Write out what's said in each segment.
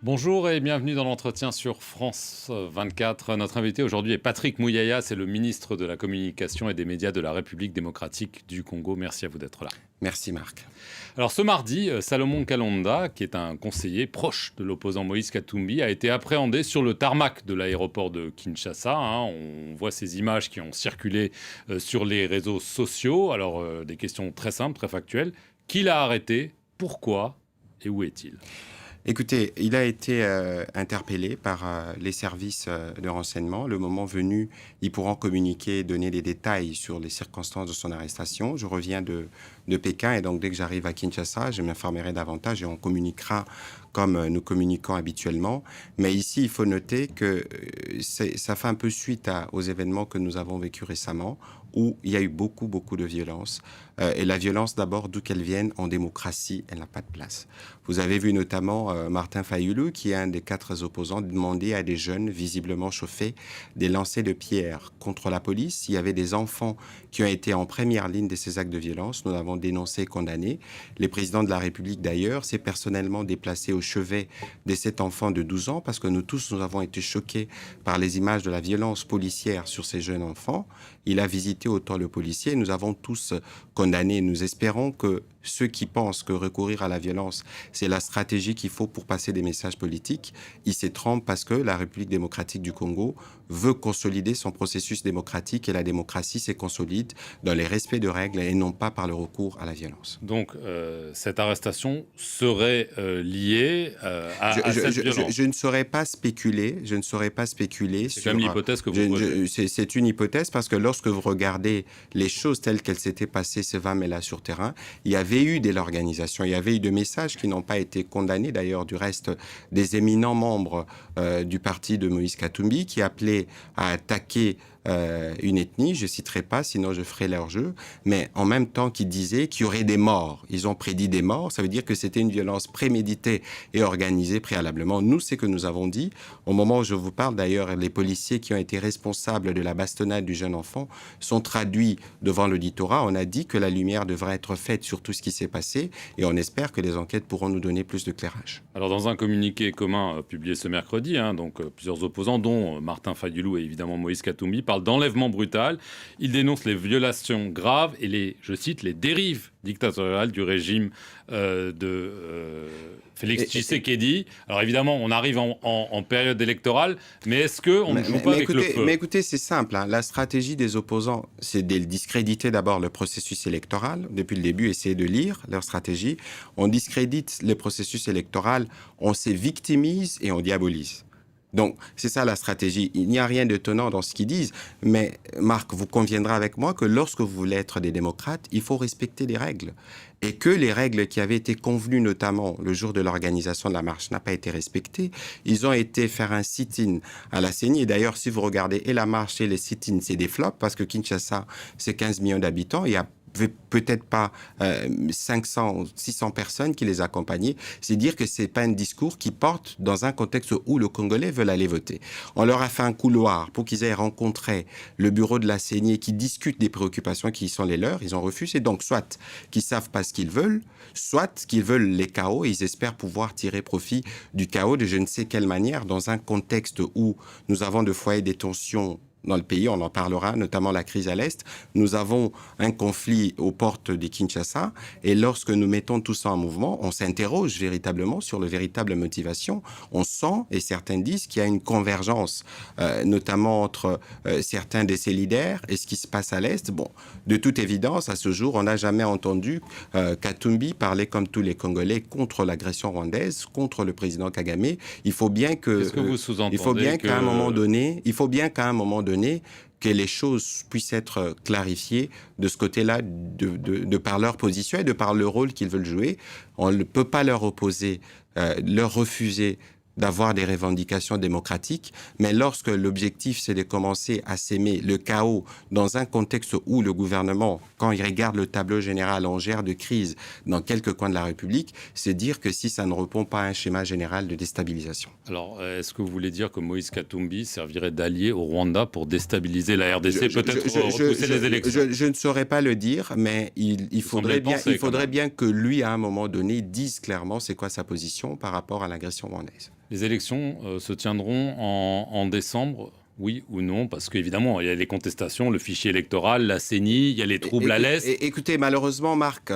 Bonjour et bienvenue dans l'entretien sur France 24. Notre invité aujourd'hui est Patrick Muyaya, c'est le ministre de la Communication et des Médias de la République démocratique du Congo. Merci à vous d'être là. Merci Marc. Alors ce mardi, Salomon Kalonda, qui est un conseiller proche de l'opposant Moïse Katumbi, a été appréhendé sur le tarmac de l'aéroport de Kinshasa. On voit ces images qui ont circulé sur les réseaux sociaux. Alors des questions très simples, très factuelles. Qui l'a arrêté? Pourquoi? Et où est-il? Écoutez, il a été interpellé par les services de renseignement. Le moment venu, ils pourront communiquer, donner des détails sur les circonstances de son arrestation. Je reviens de Pékin et donc dès que j'arrive à Kinshasa, je m'informerai davantage et on communiquera comme nous communiquons habituellement. Mais ici, il faut noter que ça fait un peu suite aux événements que nous avons vécus récemment, où il y a eu beaucoup de violence. Et la violence, d'abord, d'où qu'elle vienne, en démocratie, elle n'a pas de place. Vous avez vu notamment Martin Fayulu, qui est un des 4 opposants, demander à des jeunes visiblement chauffés des lancers de pierres contre la police. Il y avait des enfants qui ont été en première ligne de ces actes de violence. Nous l'avons dénoncé et condamné. Le président de la République, d'ailleurs, s'est personnellement déplacé au chevet de cet enfant de 12 ans, parce que nous tous, nous avons été choqués par les images de la violence policière sur ces jeunes enfants. Il a visité autant le policier. Nous avons tous condamné. Nous espérons que ceux qui pensent que recourir à la violence, c'est la stratégie qu'il faut pour passer des messages politiques, ils se trompent parce que la République démocratique du Congo veut consolider son processus démocratique et la démocratie se consolide dans les respects de règles et non pas par le recours à la violence. Donc, cette arrestation serait liée à cette violence. Je ne saurais pas spéculer. C'est quand même l'hypothèse que vous posez. C'est une hypothèse parce que lorsque vous regardez les choses telles qu'elles s'étaient passées ce 20 mai là sur terrain, il y avait eu de l'organisation, il y avait eu de messages qui n'ont pas été condamnés, d'ailleurs, du reste des éminents membres du parti de Moïse Katumbi qui appelaient à attaquer une ethnie, je ne citerai pas, sinon je ferai leur jeu, mais en même temps qu'ils disaient qu'il y aurait des morts. Ils ont prédit des morts, ça veut dire que c'était une violence préméditée et organisée préalablement. Nous, c'est que nous avons dit, au moment où je vous parle d'ailleurs, les policiers qui ont été responsables de la bastonnade du jeune enfant sont traduits devant l'auditorat. On a dit que la lumière devrait être faite sur tout ce qui s'est passé et on espère que les enquêtes pourront nous donner plus de clairage. Alors dans un communiqué commun publié ce mercredi, plusieurs opposants, dont Martin Fayulu et évidemment Moïse Katumbi, parlent d'enlèvement brutal. Ils dénoncent les violations graves et je cite, les dérives dictatoriales du régime de Félix Tshisekedi. Alors évidemment, on arrive en période électorale, mais est-ce qu'on ne joue pas avec le feu? Mais écoutez, c'est simple. La stratégie des opposants, c'est de discréditer d'abord le processus électoral. Depuis le début, essayer de lire leur stratégie. On discrédite le processus électoral, on se victimise et on diabolise. Donc, c'est ça la stratégie. Il n'y a rien d'étonnant dans ce qu'ils disent. Mais Marc, vous conviendrez avec moi que lorsque vous voulez être des démocrates, il faut respecter les règles. Et que les règles qui avaient été convenues, notamment le jour de l'organisation de la marche, n'ont pas été respectées. Ils ont été faire un sit-in à la CENI. Et d'ailleurs, si vous regardez et la marche et les sit-in, c'est des flops, parce que Kinshasa, c'est 15 millions d'habitants. Il y a peut-être pas 500 ou 600 personnes qui les accompagnaient. C'est dire que c'est pas un discours qui porte dans un contexte où le Congolais veulent aller voter. On leur a fait un couloir pour qu'ils aient rencontré le bureau de la CENI et qu'ils discutent des préoccupations qui sont les leurs. Ils ont refusé. Donc, soit qu'ils savent pas ce qu'ils veulent, soit qu'ils veulent les chaos et ils espèrent pouvoir tirer profit du chaos de je ne sais quelle manière dans un contexte où nous avons de foyers des tensions dans le pays, on en parlera, notamment la crise à l'Est. Nous avons un conflit aux portes de Kinshasa et lorsque nous mettons tout ça en mouvement, on s'interroge véritablement sur la véritable motivation. On sent, et certains disent, qu'il y a une convergence, notamment entre certains de ces leaders et ce qui se passe à l'Est. Bon, de toute évidence, à ce jour, on n'a jamais entendu Katumbi parler comme tous les Congolais contre l'agression rwandaise, contre le président Kagame. Il faut bien que... Qu'est-ce que vous sous-entendez? Il faut bien qu'à un moment donné, que les choses puissent être clarifiées de ce côté-là, de par leur position et de par le rôle qu'ils veulent jouer. On ne peut pas leur opposer, leur refuser d'avoir des revendications démocratiques, mais lorsque l'objectif c'est de commencer à s'aimer le chaos dans un contexte où le gouvernement, quand il regarde le tableau général en gère de crise dans quelques coins de la République, c'est dire que si ça ne répond pas à un schéma général de déstabilisation. Alors, est-ce que vous voulez dire que Moïse Katumbi servirait d'allié au Rwanda pour déstabiliser la RDC, peut-être repousser les élections? Je ne saurais pas le dire, mais il faudrait bien que lui, à un moment donné, dise clairement c'est quoi sa position par rapport à l'agression rwandaise. Les élections se tiendront en décembre, oui ou non? Parce qu'évidemment, il y a les contestations, le fichier électoral, la CENI, il y a les troubles à l'Est. Écoutez, malheureusement, Marc,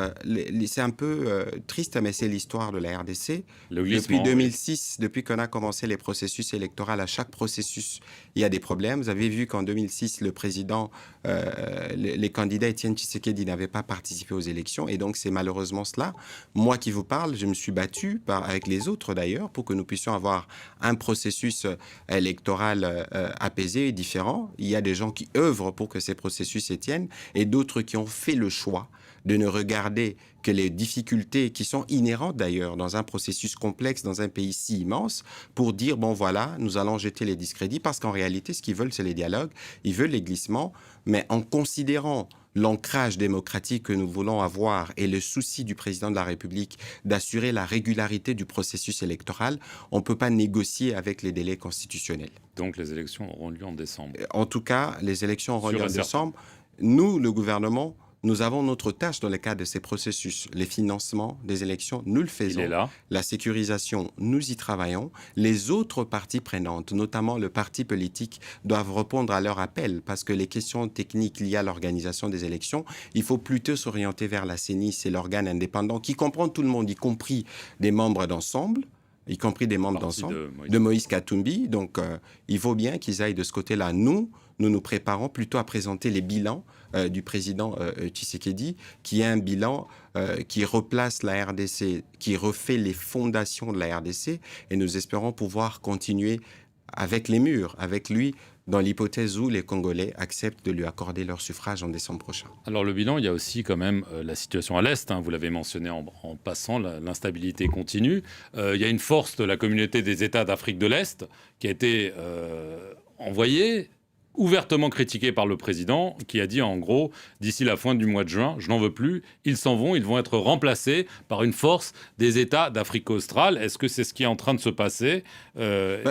c'est un peu triste, mais c'est l'histoire de la RDC. Le Depuis glissement, 2006, depuis qu'on a commencé les processus électoraux, à chaque processus, il y a des problèmes. Vous avez vu qu'en 2006, le président, les candidats Étienne Tshisekedi n'avaient pas participé aux élections. Et donc, c'est malheureusement cela. Moi qui vous parle, je me suis battu, avec les autres d'ailleurs, pour que nous puissions avoir un processus électoral apaisé et différent. Il y a des gens qui œuvrent pour que ces processus se tiennent et d'autres qui ont fait le choix de ne regarder que les difficultés qui sont inhérentes d'ailleurs dans un processus complexe, dans un pays si immense, pour dire, bon voilà, nous allons jeter les discrédits, parce qu'en réalité, ce qu'ils veulent, c'est les dialogues, ils veulent les glissements, mais en considérant l'ancrage démocratique que nous voulons avoir et le souci du président de la République d'assurer la régularité du processus électoral, on ne peut pas négocier avec les délais constitutionnels. Donc les élections auront lieu en décembre. En tout cas, les élections auront lieu en Certain. décembre. Nous, le gouvernement, nous avons notre tâche dans le cadre de ces processus. Les financements des élections, nous le faisons. Il est là. La sécurisation, nous y travaillons. Les autres parties prenantes, notamment le parti politique, doivent répondre à leur appel parce que les questions techniques liées à l'organisation des élections, il faut plutôt s'orienter vers la CENI, c'est l'organe indépendant qui comprend tout le monde, y compris des membres d'ensemble, y compris des membres d'ensemble, de Moïse Katumbi. Donc, il vaut bien qu'ils aillent de ce côté-là. Nous nous préparons plutôt à présenter les bilans du président Tshisekedi, qui est un bilan qui replace la RDC, qui refait les fondations de la RDC, et nous espérons pouvoir continuer avec les murs, avec lui, dans l'hypothèse où les Congolais acceptent de lui accorder leur suffrage en décembre prochain. Alors le bilan, il y a aussi quand même la situation à l'Est, vous l'avez mentionné en passant, l'instabilité continue. Il y a une force de la communauté des États d'Afrique de l'Est qui a été envoyée, ouvertement critiquée par le président, qui a dit en gros, d'ici la fin du mois de juin, je n'en veux plus, ils s'en vont, ils vont être remplacés par une force des États d'Afrique australe. Est-ce que c'est ce qui est en train de se passer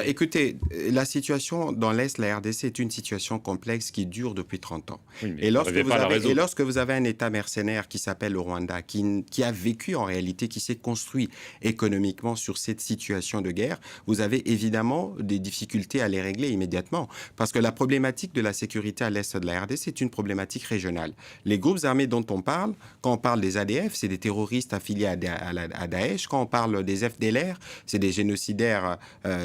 Écoutez, la situation dans l'Est, la RDC, est une situation complexe qui dure depuis 30 ans. Oui, et lorsque vous avez un État mercenaire qui s'appelle le Rwanda, qui a vécu en réalité, qui s'est construit économiquement sur cette situation de guerre, vous avez évidemment des difficultés à les régler immédiatement. Parce que la problématique de la sécurité à l'Est de la RDC, c'est une problématique régionale. Les groupes armés dont on parle, quand on parle des ADF, c'est des terroristes affiliés à Daesh. Quand on parle des FDLR, c'est des génocidaires,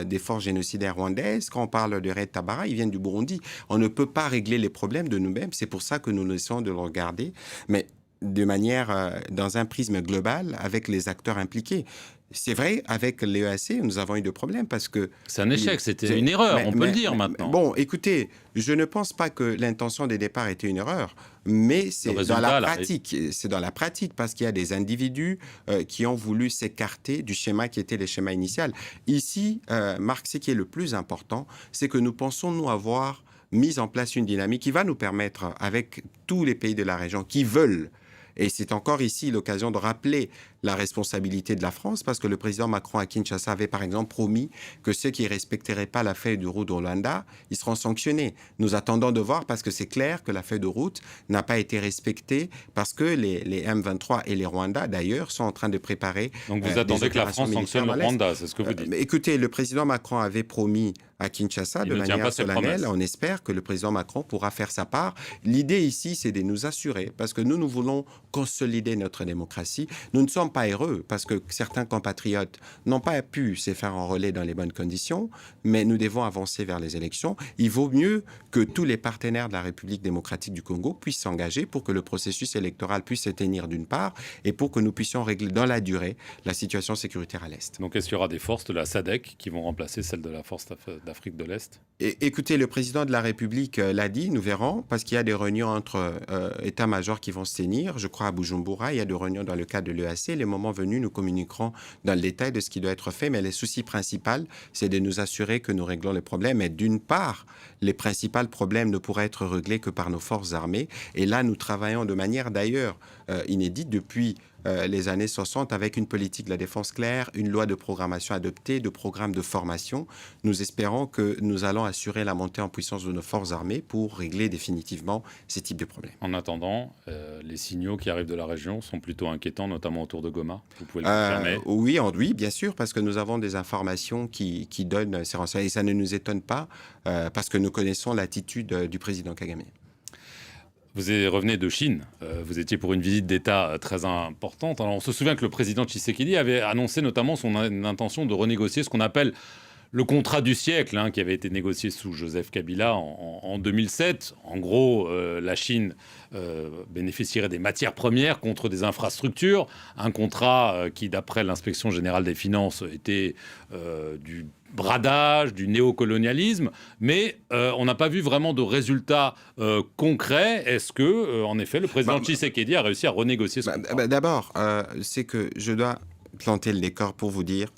des forces génocidaires rwandaises. Quand on parle de Red Tabara, ils viennent du Burundi. On ne peut pas régler les problèmes de nous-mêmes. C'est pour ça que nous essayons de le regarder, mais de manière, dans un prisme global, avec les acteurs impliqués. C'est vrai, avec l'EAC, nous avons eu des problèmes parce que... C'est un échec, c'était une erreur, on peut le dire maintenant. Bon, écoutez, je ne pense pas que l'intention des départs était une erreur, mais c'est dans la pratique. C'est dans la pratique parce qu'il y a des individus qui ont voulu s'écarter du schéma qui était le schéma initial. Ici, Marc, ce qui est le plus important, c'est que nous pensons, nous, avoir mis en place une dynamique qui va nous permettre, avec tous les pays de la région qui veulent, et c'est encore ici l'occasion de rappeler la responsabilité de la France, parce que le président Macron à Kinshasa avait par exemple promis que ceux qui ne respecteraient pas la feuille de route d'Ollanda, ils seront sanctionnés. Nous attendons de voir, parce que c'est clair que la feuille de route n'a pas été respectée, parce que les M23 et les Rwandais, d'ailleurs, sont en train de préparer... Donc vous attendez que la France sanctionne le Rwanda, c'est ce que vous dites. Écoutez, le président Macron avait promis à Kinshasa de manière solennelle. On espère que le président Macron pourra faire sa part. L'idée ici, c'est de nous assurer, parce que nous voulons consolider notre démocratie. Nous ne sommes pas heureux, parce que certains compatriotes n'ont pas pu se faire enrôler dans les bonnes conditions, mais nous devons avancer vers les élections. Il vaut mieux que tous les partenaires de la République démocratique du Congo puissent s'engager pour que le processus électoral puisse se tenir d'une part, et pour que nous puissions régler dans la durée la situation sécuritaire à l'Est. Donc est-ce qu'il y aura des forces de la SADC qui vont remplacer celles de la force d'Afrique de l'Est? Écoutez, le président de la République l'a dit, nous verrons, parce qu'il y a des réunions entre états-majors qui vont se tenir, je crois à Bujumbura, il y a des réunions dans le cadre de l'EAC. Les moments venus, nous communiquerons dans le détail de ce qui doit être fait, mais le souci principal, c'est de nous assurer que nous réglons les problèmes. Et d'une part, les principaux problèmes ne pourraient être réglés que par nos forces armées. Et là, nous travaillons de manière d'ailleurs inédite depuis les années 60 avec une politique de la défense claire, une loi de programmation adoptée, de programmes de formation. Nous espérons que nous allons assurer la montée en puissance de nos forces armées pour régler définitivement ces types de problèmes. En attendant, les signaux qui arrivent de la région sont plutôt inquiétants, notamment autour de Goma. Vous pouvez le confirmer? Oui, bien sûr, parce que nous avons des informations qui donnent ces renseignements. Et ça ne nous étonne pas, parce que nous connaissons l'attitude du président Kagame. Vous revenez de Chine. Vous étiez pour une visite d'État très importante. Alors, on se souvient que le président Tshisekedi avait annoncé notamment son intention de renégocier ce qu'on appelle le contrat du siècle, qui avait été négocié sous Joseph Kabila en 2007. En gros, la Chine bénéficierait des matières premières contre des infrastructures. Un contrat qui, d'après l'inspection générale des finances, était du bradage, du néocolonialisme. Mais on n'a pas vu vraiment de résultats concrets. Est-ce que, en effet, le président Tshisekedi a réussi à renégocier ce contrat? D'abord, c'est que je dois planter le décor pour vous dire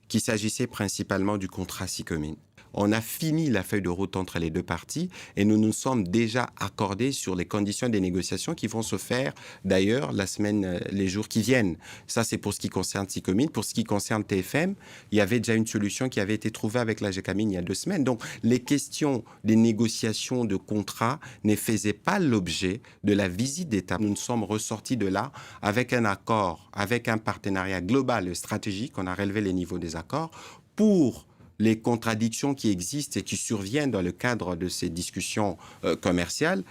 qu'il s'agissait principalement du contrat SICOMINE. On a fini la feuille de route entre les deux parties et nous nous sommes déjà accordés sur les conditions des négociations qui vont se faire d'ailleurs les jours qui viennent. Ça, c'est pour ce qui concerne SICOMINE. Pour ce qui concerne TFM, il y avait déjà une solution qui avait été trouvée avec la GECAMINE il y a 2 semaines. Donc, les questions des négociations de contrats ne faisaient pas l'objet de la visite d'État. Nous nous sommes ressortis de là avec un accord, avec un partenariat global et stratégique. On a relevé les niveaux des accords pour les contradictions qui existent et qui surviennent dans le cadre de ces discussions commerciales.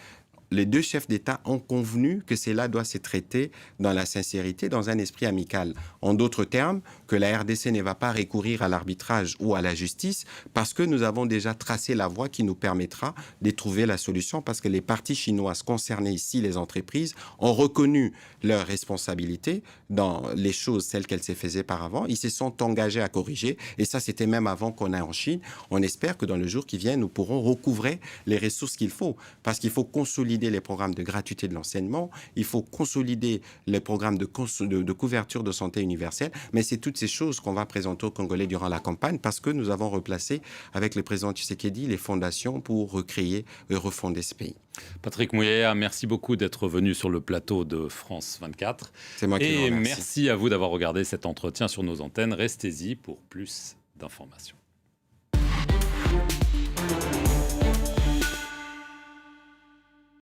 Les 2 chefs d'État ont convenu que cela doit se traiter dans la sincérité, dans un esprit amical. En d'autres termes, que la RDC ne va pas recourir à l'arbitrage ou à la justice parce que nous avons déjà tracé la voie qui nous permettra de trouver la solution parce que les parties chinoises concernées ici, les entreprises, ont reconnu leurs responsabilités dans les choses telles qu'elles se faisaient par avant. Ils se sont engagés à corriger et ça, c'était même avant qu'on aille en Chine. On espère que dans le jour qui vient, nous pourrons recouvrer les ressources qu'il faut parce qu'il faut consolider les programmes de gratuité de l'enseignement, il faut consolider les programmes de couverture de santé universelle, mais c'est toutes ces choses qu'on va présenter aux Congolais durant la campagne parce que nous avons replacé avec le président Tshisekedi les fondations pour recréer et refonder ce pays. Patrick Mouyaya, merci beaucoup d'être venu sur le plateau de France 24. C'est moi qui vous remercie. Et merci à vous d'avoir regardé cet entretien sur nos antennes. Restez-y pour plus d'informations.